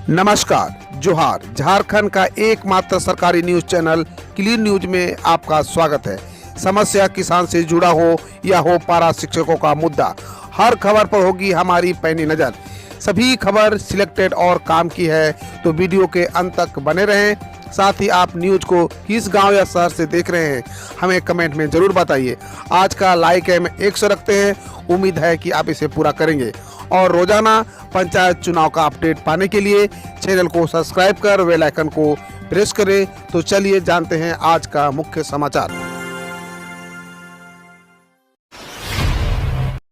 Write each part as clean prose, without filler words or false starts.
नमस्कार, जोहार। झारखंड का एकमात्र सरकारी न्यूज चैनल क्लीन न्यूज में आपका स्वागत है। समस्या किसान से जुड़ा हो या हो पारा शिक्षकों का मुद्दा, हर खबर पर होगी हमारी पैनी नज़र। सभी खबर सिलेक्टेड और काम की है, तो वीडियो के अंत तक बने रहें। साथ ही आप न्यूज को किस गांव या शहर से देख रहे हैं, हमें कमेंट में ज़रूर बताइए। आज का लाइक हम 100 रखते हैं, उम्मीद है कि आप इसे पूरा करेंगे। और रोजाना पंचायत चुनाव का अपडेट पाने के लिए चैनल को सब्सक्राइब कर बेल आइकन को प्रेस करें। तो चलिए जानते हैं आज का मुख्य समाचार।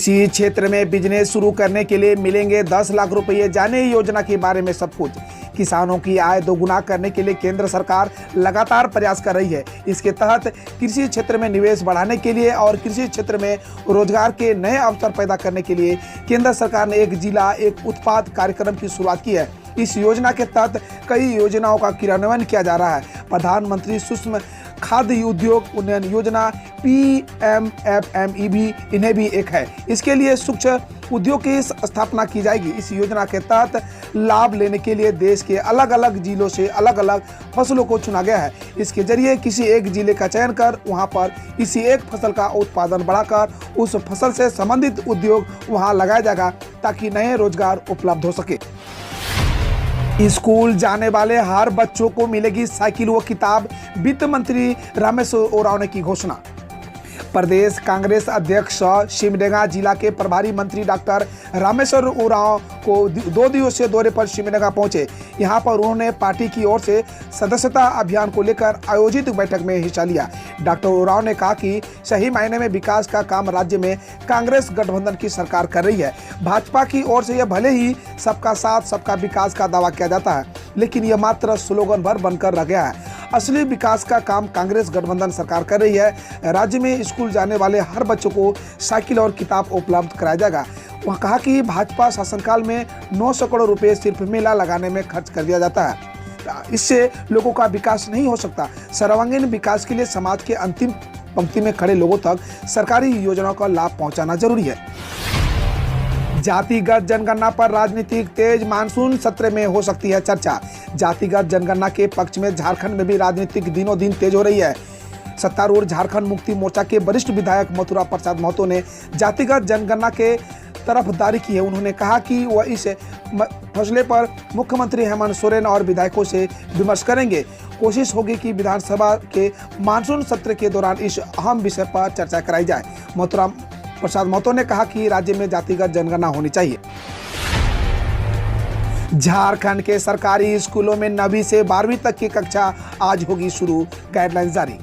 इसी क्षेत्र में बिजनेस शुरू करने के लिए मिलेंगे 10 लाख रुपए। जाने योजना के बारे में सब कुछ। किसानों की आय दोगुना करने के लिए केंद्र सरकार लगातार प्रयास कर रही है। इसके तहत कृषि क्षेत्र में निवेश बढ़ाने के लिए और कृषि क्षेत्र में रोजगार के नए अवसर पैदा करने के लिए केंद्र सरकार ने एक जिला एक उत्पाद कार्यक्रम की शुरुआत की है। इस योजना के तहत कई योजनाओं का क्रियान्वयन किया जा रहा है। प्रधानमंत्री सूक्ष्म खाद्य उद्योग उन्नयन योजना PMFME भी इन्हें भी एक है। इसके लिए सूक्ष्म उद्योग की स्थापना की जाएगी। इस योजना के तहत लाभ लेने के लिए देश के अलग अलग जिलों से अलग अलग फसलों को चुना गया है। इसके जरिए किसी एक जिले का चयन कर वहां पर इसी एक फसल का उत्पादन बढ़ाकर उस फसल से संबंधित उद्योग वहां लगाया जाएगा, ताकि नए रोजगार उपलब्ध हो सके। स्कूल जाने वाले हर बच्चों को मिलेगी साइकिल व किताब। वित्त मंत्री रामेश्वर उरांव ने की घोषणा। प्रदेश कांग्रेस अध्यक्ष सिमडेगा जिला के प्रभारी मंत्री डॉक्टर रामेश्वर उरांव को 2 दिवसीय दौरे पर सिमडेगा पहुंचे। यहां पर उन्होंने पार्टी की ओर से सदस्यता अभियान को लेकर आयोजित बैठक में हिस्सा लिया। डॉक्टर उरांव ने कहा कि सही मायने में विकास का काम राज्य में कांग्रेस गठबंधन की सरकार कर रही है। भाजपा की ओर से यह भले ही सबका साथ सबका विकास का दावा किया जाता है, लेकिन यह मात्र स्लोगन भर बनकर रह गया है। असली विकास का काम कांग्रेस गठबंधन सरकार कर रही है। राज्य में स्कूल जाने वाले हर बच्चों को साइकिल और किताब उपलब्ध कराया जाएगा। वह कहा कि भाजपा शासनकाल में 900 करोड़ रुपए सिर्फ मेला लगाने में खर्च कर दिया जाता है। इससे लोगों का विकास नहीं हो सकता। सर्वांगीण विकास के लिए समाज के अंतिम पंक्ति में खड़े लोगों तक सरकारी योजनाओं का लाभ पहुंचाना जरूरी है। जातिगत जनगणना पर राजनीतिक तेज, मानसून सत्र में हो सकती है चर्चा। जातिगत जनगणना के पक्ष में झारखंड में भी राजनीतिक दिनों दिन तेज हो रही है। सत्तारूढ़ झारखंड मुक्ति मोर्चा के वरिष्ठ विधायक मथुरा प्रसाद महतो ने जातिगत जनगणना के तरफदारी की है। उन्होंने कहा कि वह इस फैसले पर मुख्यमंत्री हेमंत सोरेन और विधायकों से विमर्श करेंगे। कोशिश होगी कि विधानसभा के मानसून सत्र के दौरान इस अहम विषय पर चर्चा कराई जाए। मथुरा प्रसाद महतो ने कहा कि राज्य में जातिगत जनगणना होनी चाहिए। झारखंड के सरकारी स्कूलों में 9वीं से 12वीं तक की कक्षा आज होगी शुरू, गाइडलाइन जारी।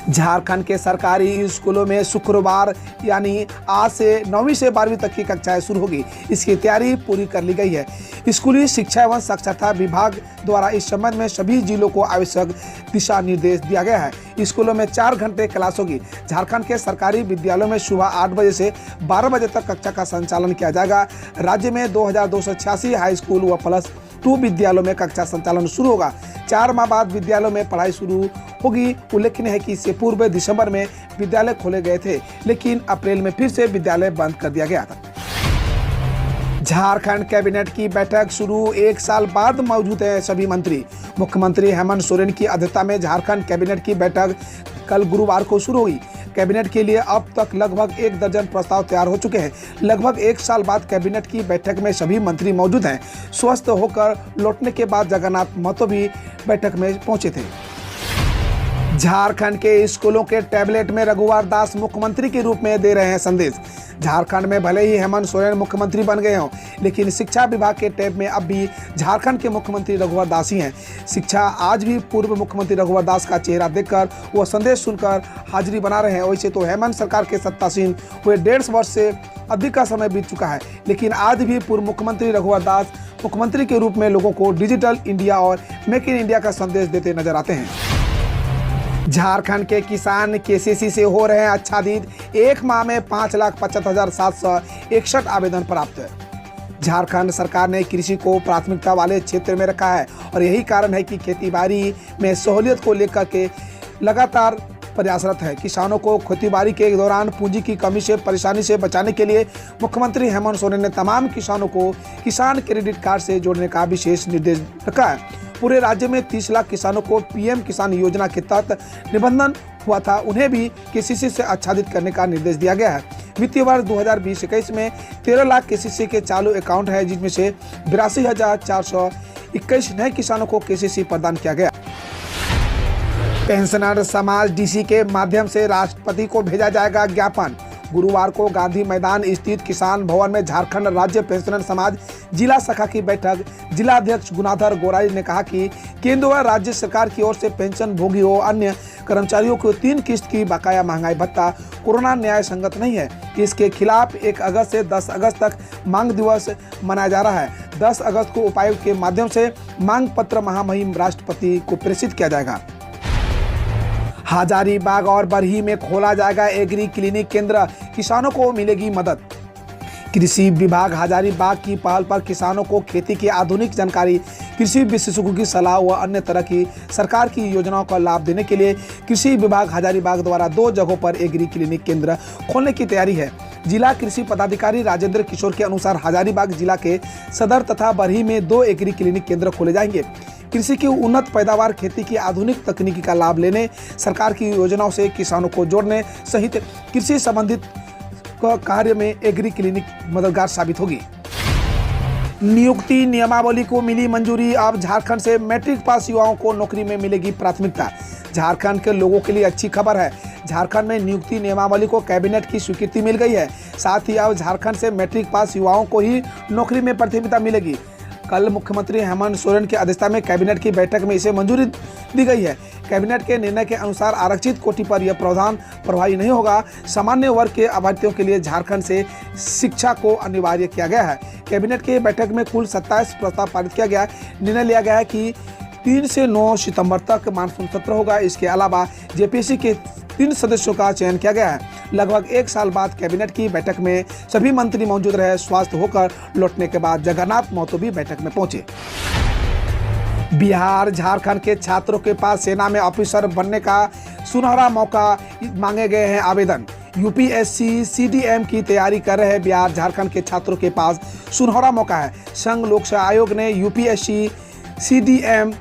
झारखंड के सरकारी स्कूलों में शुक्रवार यानी आज से 9वीं से 12वीं तक की कक्षाएं शुरू होगी। इसकी तैयारी पूरी कर ली गई है। स्कूली शिक्षा एवं साक्षरता विभाग द्वारा इस संबंध में सभी जिलों को आवश्यक दिशा निर्देश दिया गया है। स्कूलों में 4 घंटे क्लास होगी। झारखंड के सरकारी विद्यालयों में सुबह 8 बजे से 12 बजे तक कक्षा का संचालन किया जाएगा। राज्य में 2286 हाई स्कूल व +2 विद्यालयों में कक्षा संचालन शुरू होगा। 4 माह बाद विद्यालयों में पढ़ाई शुरू होगी। उल्लेखनीय है कि इससे पूर्व दिसंबर में विद्यालय खोले गए थे, लेकिन अप्रैल में फिर से विद्यालय बंद कर दिया गया था। झारखंड कैबिनेट की बैठक शुरू, 1 साल बाद मौजूद हैं सभी मंत्री। मुख्यमंत्री हेमंत सोरेन की अध्यक्षता में झारखंड कैबिनेट की बैठक कल गुरुवार को शुरू हुई। कैबिनेट के लिए अब तक लगभग 1 दर्जन प्रस्ताव तैयार हो चुके हैं। लगभग 1 साल बाद कैबिनेट की बैठक में सभी मंत्री मौजूद हैं। स्वस्थ होकर लौटने के बाद जगन्नाथ महतो भी बैठक में पहुंचे थे। झारखंड के स्कूलों के टैबलेट में रघुवर दास मुख्यमंत्री के रूप में दे रहे हैं संदेश। झारखंड में भले ही हेमंत सोरेन मुख्यमंत्री बन गए हों, लेकिन शिक्षा विभाग के टैब में अब भी झारखंड के मुख्यमंत्री रघुवर दास ही हैं। शिक्षा आज भी पूर्व मुख्यमंत्री रघुवर दास का चेहरा देखकर वह संदेश सुनकर हाजिरी बना रहे हैं। वैसे तो हेमंत सरकार के सत्तासीन हुए 1.5 वर्ष से अधिक का समय बीत चुका है, लेकिन आज भी पूर्व मुख्यमंत्री रघुवर दास मुख्यमंत्री के रूप में लोगों को डिजिटल इंडिया और मेक इन इंडिया का संदेश देते नजर आते हैं। झारखंड के किसान KCC से हो रहे हैं आच्छादित। 1 माह में 5,75,761 आवेदन प्राप्त है। झारखंड सरकार ने कृषि को प्राथमिकता वाले क्षेत्र में रखा है और यही कारण है कि खेती बाड़ी में सहूलियत को लेकर के लगातार प्रयासरत है। किसानों को खेतीबाड़ी के दौरान पूंजी की कमी से परेशानी से बचाने के लिए मुख्यमंत्री हेमंत सोरेन ने तमाम किसानों को किसान क्रेडिट कार्ड से जोड़ने का विशेष निर्देश रखा है। पूरे राज्य में 30 लाख किसानों को पीएम किसान योजना के तहत निबंधन हुआ था, उन्हें भी केसीसी से आच्छादित करने का निर्देश दिया गया है। वित्तीय वर्ष 2020-21 में 13 लाख केसीसी के चालू अकाउंट है, जिसमें से 82,421 नए किसानों को केसीसी प्रदान किया गया। पेंशनर समाज डीसी के माध्यम से राष्ट्रपति को भेजा जाएगा ज्ञापन। गुरुवार को गांधी मैदान स्थित किसान भवन में झारखंड राज्य पेंशनर समाज जिला शाखा की बैठक जिला अध्यक्ष गुणाधर गोराई ने कहा कि केंद्र व राज्य सरकार की ओर से पेंशन भोगी व अन्य कर्मचारियों को 3 किस्त की बकाया महंगाई भत्ता कोरोना न्याय संगत नहीं है। इसके खिलाफ 1 अगस्त से 10 अगस्त तक मांग दिवस मनाया जा रहा है। 10 अगस्त को उपायुक्त के माध्यम से मांग पत्र महामहिम राष्ट्रपति को प्रेषित किया जाएगा। हजारीबाग और बरही में खोला जाएगा एग्री क्लिनिक केंद्र, किसानों को मिलेगी मदद। कृषि विभाग हजारीबाग की पहल पर किसानों को खेती की आधुनिक जानकारी, कृषि विशेषज्ञों की सलाह व अन्य तरह की सरकार की योजनाओं का लाभ देने के लिए कृषि विभाग हजारीबाग द्वारा 2 जगहों पर एग्री क्लिनिक केंद्र खोलने की तैयारी है। जिला कृषि पदाधिकारी राजेंद्र किशोर के अनुसार हजारीबाग जिला के सदर तथा बरही में 2 एग्री क्लिनिक केंद्र खोले जाएंगे। कृषि की उन्नत पैदावार, खेती की आधुनिक तकनीकी का लाभ लेने, सरकार की योजनाओं से किसानों को जोड़ने सहित कृषि संबंधित कार्य में एग्री क्लिनिक मददगार साबित होगी। नियुक्ति नियमावली को मिली मंजूरी, अब झारखंड से मैट्रिक पास युवाओं को नौकरी में मिलेगी प्राथमिकता। झारखंड के लोगों के लिए अच्छी खबर है। झारखंड में नियुक्ति नियमावली को कैबिनेट की स्वीकृति मिल गई है। साथ ही अब झारखंड से मैट्रिक पास युवाओं को ही नौकरी में प्राथमिकता मिलेगी। कल मुख्यमंत्री हेमंत सोरेन की अध्यक्षता में कैबिनेट की बैठक में इसे मंजूरी दी गई है। कैबिनेट के निर्णय के अनुसार आरक्षित कोटि पर यह प्रावधान प्रभावी नहीं होगा। सामान्य वर्ग के अभ्यर्थियों के लिए झारखंड से शिक्षा को अनिवार्य किया गया है। कैबिनेट की बैठक में कुल 27 प्रस्ताव पारित किया गया। निर्णय लिया गया है कि 3 से 9 सितंबर तक मानसून सत्र होगा। इसके अलावा जेपीएससी के 3 सदस्यों का चयन किया गया है। लगभग 1 साल बाद कैबिनेट की बैठक में सभी मंत्री मौजूद रहे। स्वस्थ होकर लौटने के बाद जगन्नाथ महतो भी बैठक में पहुंचे। बिहार झारखंड के छात्रों के पास सेना में ऑफिसर बनने का सुनहरा मौका मांगे गए हैं आवेदन। यूपीएससी सीडीएम की तैयारी कर रहे बिहार झारखंड के छात्रों के पास सुनहरा मौका है। संघ लोक सेवा आयोग ने यूपीएससी सीडीएम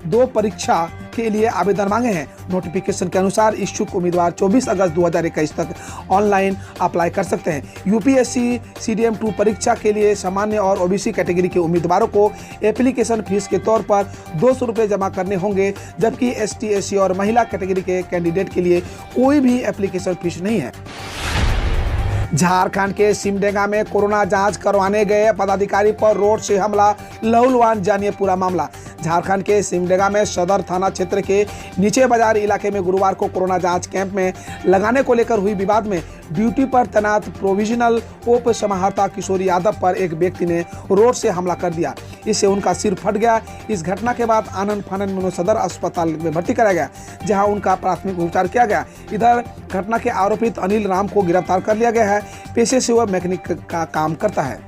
2 परीक्षा के लिए आवेदन मांगे हैं। नोटिफिकेशन के अनुसार इच्छुक उम्मीदवार 24 अगस्त 2021 तक ऑनलाइन अप्लाई कर सकते हैं। यूपीएससी सीडीएम 2 परीक्षा के लिए सामान्य और ओबीसी कैटेगरी के उम्मीदवारों को एप्लीकेशन फीस के तौर पर 200 रुपये जमा करने होंगे, जबकि एसटी, एससी और महिला कैटेगरी के कैंडिडेट के लिए कोई भी एप्लीकेशन फीस नहीं है। झारखंड के सिमडेगा में कोरोना जांच करवाने गए पदाधिकारी पर रोड से हमला, लहूलुहान, जानिए पूरा मामला। झारखंड के सिमडेगा में सदर थाना क्षेत्र के नीचे बाजार इलाके में गुरुवार को कोरोना जांच कैंप में लगाने को लेकर हुई विवाद में ड्यूटी पर तैनात प्रोविजनल उप समाहर्ता किशोर यादव पर एक व्यक्ति ने रोड से हमला कर दिया। इससे उनका सिर फट गया। इस घटना के बाद आनंद फानंद में सदर अस्पताल में भर्ती कराया गया, जहां उनका प्राथमिक उपचार किया गया। इधर घटना के आरोपित अनिल राम को गिरफ्तार कर लिया गया है। पेशे से वह मैकेनिक का काम करता है।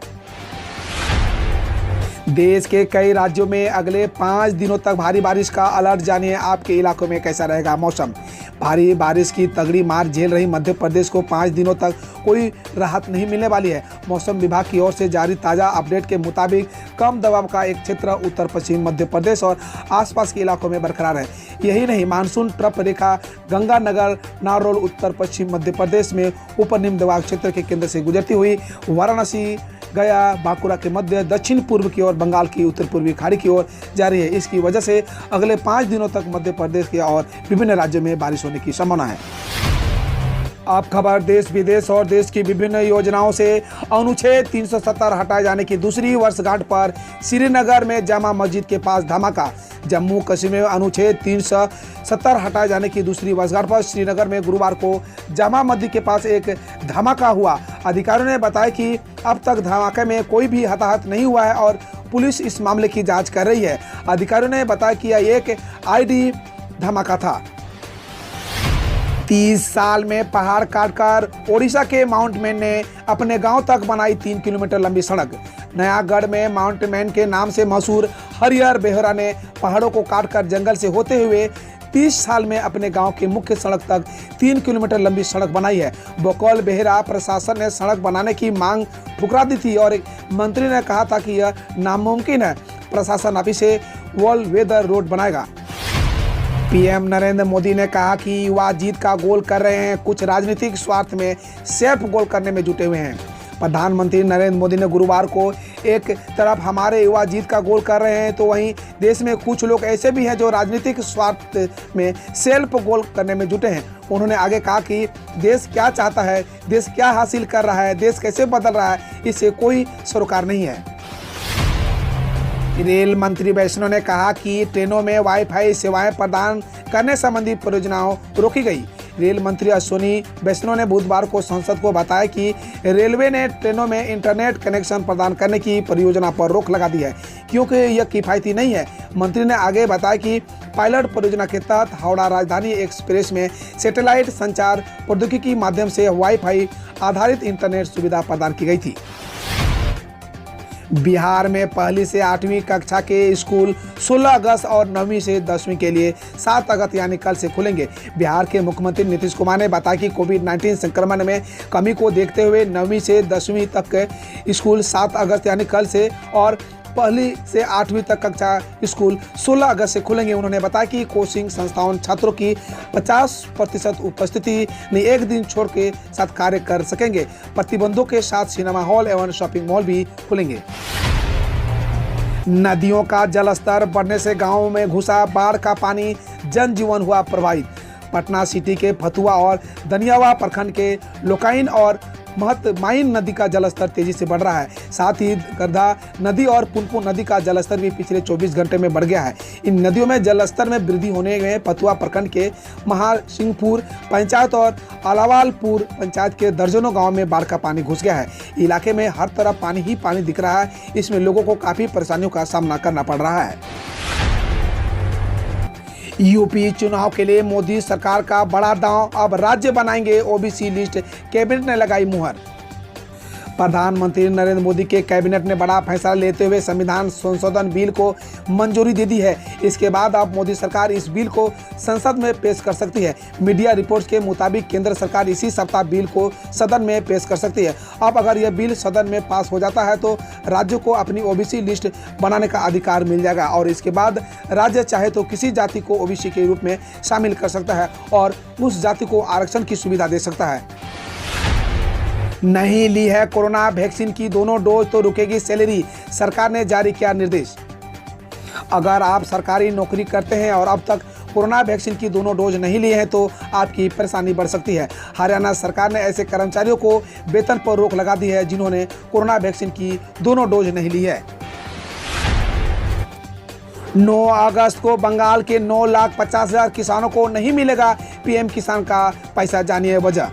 देश के कई राज्यों में अगले 5 दिनों तक भारी बारिश का अलर्ट। जानिए आपके इलाकों में कैसा रहेगा मौसम। भारी बारिश की तगड़ी मार झेल रही मध्य प्रदेश को 5 दिनों तक कोई राहत नहीं मिलने वाली है। मौसम विभाग की ओर से जारी ताज़ा अपडेट के मुताबिक कम दबाव का एक क्षेत्र उत्तर पश्चिम मध्य प्रदेश और आसपास के इलाकों में बरकरार है। यही नहीं, मानसून ट्रफ रेखा गंगानगर नारोल उत्तर पश्चिम मध्य प्रदेश में ऊपर निम्न दबाव क्षेत्र के केंद्र से गुजरती हुई वाराणसी, गया, बांकुड़ा के मध्य दक्षिण पूर्व की ओर बंगाल की उत्तर पूर्वी खाड़ी की ओर जा रही है। इसकी वजह से अगले 5 दिनों तक मध्य प्रदेश के और विभिन्न राज्यों में बारिश होने की संभावना है। अब खबर देश विदेश और देश की विभिन्न योजनाओं से। अनुच्छेद 370 हटाए जाने की दूसरी वर्षगांठ पर श्रीनगर में जामा मस्जिद के पास धमाका। जम्मू कश्मीर में अनुच्छेद 370 हटाए जाने की दूसरी वर्षगांठ पर श्रीनगर में गुरुवार को जामा मस्जिद के पास एक धमाका हुआ। अधिकारियों ने बताया कि अब तक धमाके में कोई भी हताहत नहीं हुआ है और पुलिस इस मामले की जांच कर रही है। अधिकारियों ने बताया कि यह एक आईडी धमाका था। 30 साल में पहाड़ काटकर ओडिशा के माउंट मैन ने अपने गांव तक बनाई 3 किलोमीटर लंबी सड़क। नयागढ़ में माउंट मैन के नाम से मशहूर हरिहर बेहरा ने पहाड़ों को काटकर जंगल से होते हुए 30 साल में अपने गांव के मुख्य सड़क तक 3 किलोमीटर लंबी सड़क बनाई है। बकौल बेहरा प्रशासन ने सड़क बनाने की मांग ठुकरा दी थी और मंत्री ने कहा था कि यह नामुमकिन है। प्रशासन अभी से वर्ल्ड वेदर रोड बनाएगा। पीएम नरेंद्र मोदी ने कहा कि युवा जीत का गोल कर रहे हैं, कुछ राजनीतिक स्वार्थ में सेल्फ गोल करने में जुटे हुए हैं। प्रधानमंत्री नरेंद्र मोदी ने गुरुवार को एक तरफ हमारे युवा जीत का गोल कर रहे हैं तो वहीं देश में कुछ लोग ऐसे भी हैं जो राजनीतिक स्वार्थ में सेल्फ गोल करने में जुटे हैं। उन्होंने आगे कहा कि देश क्या चाहता है, देश क्या हासिल कर रहा है, देश कैसे बदल रहा है, इससे कोई सरोकार नहीं है। रेल मंत्री वैष्णव ने कहा कि ट्रेनों में वाईफाई सेवाएं प्रदान करने संबंधी परियोजनाओं रोकी गई। रेल मंत्री अश्विनी वैष्णव ने बुधवार को संसद को बताया कि रेलवे ने ट्रेनों में इंटरनेट कनेक्शन प्रदान करने की परियोजना पर रोक लगा दी है क्योंकि यह किफायती नहीं है। मंत्री ने आगे बताया कि पायलट परियोजना के तहत हावड़ा राजधानी एक्सप्रेस में सैटेलाइट संचार प्रौद्योगिकी के माध्यम से वाईफाई आधारित इंटरनेट सुविधा प्रदान की गई थी। बिहार में पहली से 8वीं कक्षा के स्कूल 16 अगस्त और 9वीं से 10वीं के लिए 7 अगस्त यानी कल से खुलेंगे। बिहार के मुख्यमंत्री नीतीश कुमार ने बताया कि कोविड-19 संक्रमण में कमी को देखते हुए 9वीं से 10वीं तक के स्कूल 7 अगस्त यानी कल से और पहली से 8वीं तक कक्षा स्कूल 16 अगस्त से खुलेंगे। उन्होंने बताया कि कोचिंग संस्थाओं छात्रों की 50% उपस्थिति में एक दिन छोड़ के साथ कार्य कर सकेंगे। प्रतिबंधों के साथ सिनेमा हॉल एवं शॉपिंग मॉल भी खुलेंगे। नदियों का जलस्तर बढ़ने से गांवों में घुसा बाढ़ का पानी, जनजीवन हुआ प्रभावित। पटना सिटी के फतुआ और दनियावा प्रखंड के लोकाइन और महतमाइन नदी का जलस्तर तेजी से बढ़ रहा है। साथ ही गर्धा नदी और पुनपुन नदी का जलस्तर भी पिछले 24 घंटे में बढ़ गया है। इन नदियों में जलस्तर में वृद्धि होने में फतुआ प्रखंड के महासिंहपुर पंचायत और अलावालपुर पंचायत के दर्जनों गांव में बाढ़ का पानी घुस गया है। इलाके में हर तरफ पानी ही पानी दिख रहा है। इसमें लोगों को काफी परेशानियों का सामना करना पड़ रहा है। यूपी चुनाव के लिए मोदी सरकार का बड़ा दांव, अब राज्य बनाएंगे ओबीसी लिस्ट, कैबिनेट ने लगाई मुहर। प्रधानमंत्री नरेंद्र मोदी के कैबिनेट ने बड़ा फैसला लेते हुए संविधान संशोधन बिल को मंजूरी दे दी है। इसके बाद अब मोदी सरकार इस बिल को संसद में पेश कर सकती है। मीडिया रिपोर्ट्स के मुताबिक केंद्र सरकार इसी सप्ताह बिल को सदन में पेश कर सकती है। अब अगर यह बिल सदन में पास हो जाता है तो राज्यों को अपनी ओबीसी लिस्ट बनाने का अधिकार मिल जाएगा और इसके बाद राज्य चाहे तो किसी जाति को ओबीसी के रूप में शामिल कर सकता है और उस जाति को आरक्षण की सुविधा दे सकता है। नहीं ली है कोरोना वैक्सीन की दोनों डोज तो रुकेगी सैलरी, सरकार ने जारी किया निर्देश। अगर आप सरकारी नौकरी करते हैं और अब तक कोरोना वैक्सीन की दोनों डोज नहीं लिए हैं तो आपकी परेशानी बढ़ सकती है। हरियाणा सरकार ने ऐसे कर्मचारियों को वेतन पर रोक लगा दी है जिन्होंने कोरोना वैक्सीन की दोनों डोज नहीं ली है। 9 अगस्त को बंगाल के 9,50,000 किसानों को नहीं मिलेगा पीएम किसान का पैसा, जानिए वजह।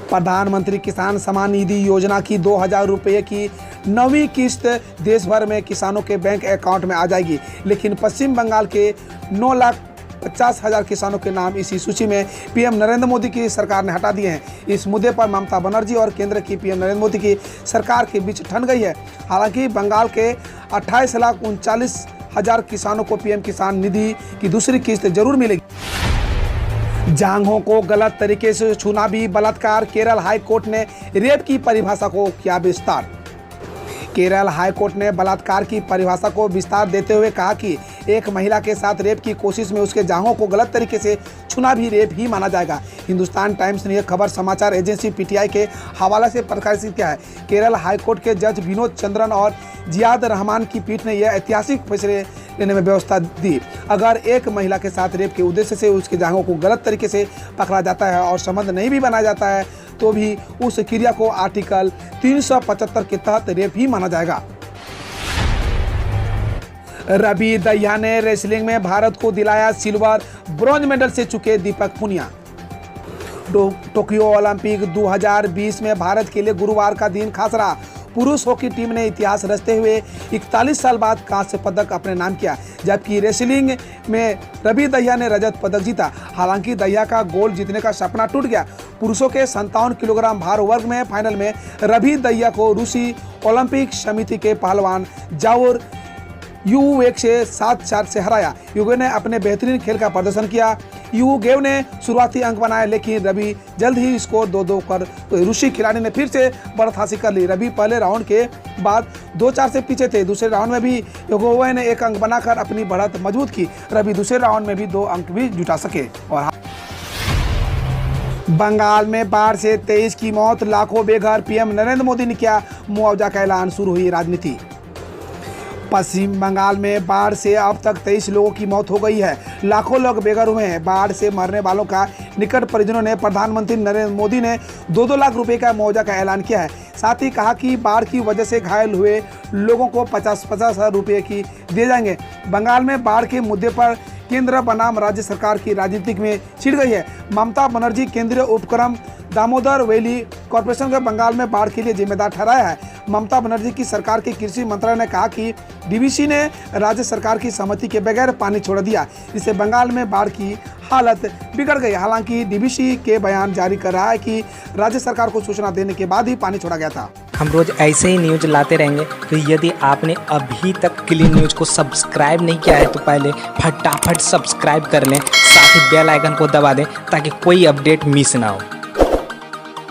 प्रधानमंत्री किसान सम्मान निधि योजना की 2,000 रुपये की 9वीं किस्त देश भर में किसानों के बैंक अकाउंट में आ जाएगी, लेकिन पश्चिम बंगाल के 9,50,000 किसानों के नाम इसी सूची में पीएम नरेंद्र मोदी की सरकार ने हटा दिए हैं। इस मुद्दे पर ममता बनर्जी और केंद्र की पीएम नरेंद्र मोदी की सरकार के बीच ठन गई है। हालांकि बंगाल के 28,39,000 किसानों को पीएम किसान निधि की दूसरी किस्त जरूर मिलेगी। जांघों को गलत तरीके से छूना भी बलात्कार, केरल हाई कोर्ट ने रेप की परिभाषा को किया विस्तार। केरल हाई कोर्ट ने बलात्कार की परिभाषा को विस्तार देते हुए कहा कि एक महिला के साथ रेप की कोशिश में उसके जांघों को गलत तरीके से छूना भी रेप ही माना जाएगा। हिंदुस्तान टाइम्स ने यह खबर समाचार एजेंसी पीटीआई के हवाले से प्रकाशित किया है। केरल हाई कोर्ट के जज विनोद चंद्रन और जियाद रहमान की पीठ ने यह ऐतिहासिक फैसले लेने में व्यवस्था दी। अगर एक महिला के साथ रेप के उद्देश्य से उसके जांघों को गलत तरीके से पकड़ा जाता है और संबंध नहीं भी बनाया जाता है तो भी उस क्रिया को आर्टिकल 375 के तहत रेप ही माना जाएगा। रवि दहिया ने रेसलिंग में भारत को दिलाया सिल्वर, ब्रॉन्ज मेडल से चुके दीपक पुनिया। टोक्यो ओलंपिक 2020 में भारत के लिए गुरुवार का दिन खास रहा। पुरुष हॉकी टीम ने इतिहास रचते हुए 41 साल बाद कांस्य पदक अपने नाम किया, जबकि रेसलिंग में रवि दहिया ने रजत पदक जीता। हालांकि दहिया का गोल्ड जीतने का सपना टूट गया। पुरुषों के 57 किलोग्राम भार वर्ग में फाइनल में रवि दहिया को रूसी ओलंपिक समिति के पहलवान जावोर यू 1 से 7-4 से हराया। युगो ने अपने बेहतरीन खेल का प्रदर्शन किया। यू गेव ने शुरुआती अंक बनाए, लेकिन रवि जल्द ही स्कोर 2-2 कर रूसी खिलाड़ी ने फिर से बढ़त हासिल कर ली। रवि पहले राउंड के बाद 2-4 से पीछे थे। दूसरे राउंड में भी युगोवे ने 1 अंक बनाकर अपनी बढ़त मजबूत की। रवि दूसरे राउंड में भी 2 अंक भी जुटा सके। और बंगाल में बाढ़ से 23 की मौत, लाखों बेघर। पीएम नरेंद्र मोदी ने किया मुआवजा का ऐलान, शुरू हुई राजनीति। पश्चिम बंगाल में बाढ़ से अब तक 23 लोगों की मौत हो गई है। लाखों लोग बेघर हुए हैं। बाढ़ से मरने वालों का निकट परिजनों ने प्रधानमंत्री नरेंद्र मोदी ने 2-2 लाख रुपए का मुआवजा का ऐलान किया है। साथ ही कहा कि बाढ़ की वजह से घायल हुए लोगों को 50-50 हज़ार रुपये की दिए जाएंगे। बंगाल में बाढ़ के मुद्दे पर केंद्र बनाम राज्य सरकार की राजनीतिक में छिड़ गई है। ममता बनर्जी केंद्रीय उपक्रम दामोदर वैली कॉरपोरेशन को बंगाल में बाढ़ के लिए जिम्मेदार ठहराया है। ममता बनर्जी की सरकार के कृषि मंत्रालय ने कहा कि डीवीसी ने राज्य सरकार की सहमति के बगैर पानी छोड़ दिया, जिससे बंगाल में बाढ़ की हालत बिगड़ गई। हालांकि डीवीसी के बयान जारी कर रहा है कि राज्य सरकार को सूचना देने के बाद ही पानी छोड़ा गया था। हम रोज ऐसे ही न्यूज लाते रहेंगे, तो यदि आपने अभी तक क्लीन न्यूज को सब्सक्राइब नहीं किया है तो पहले फटाफट सब्सक्राइब कर लें, साथ ही बेल आइकन को दबा दें ताकि कोई अपडेट मिस ना हो।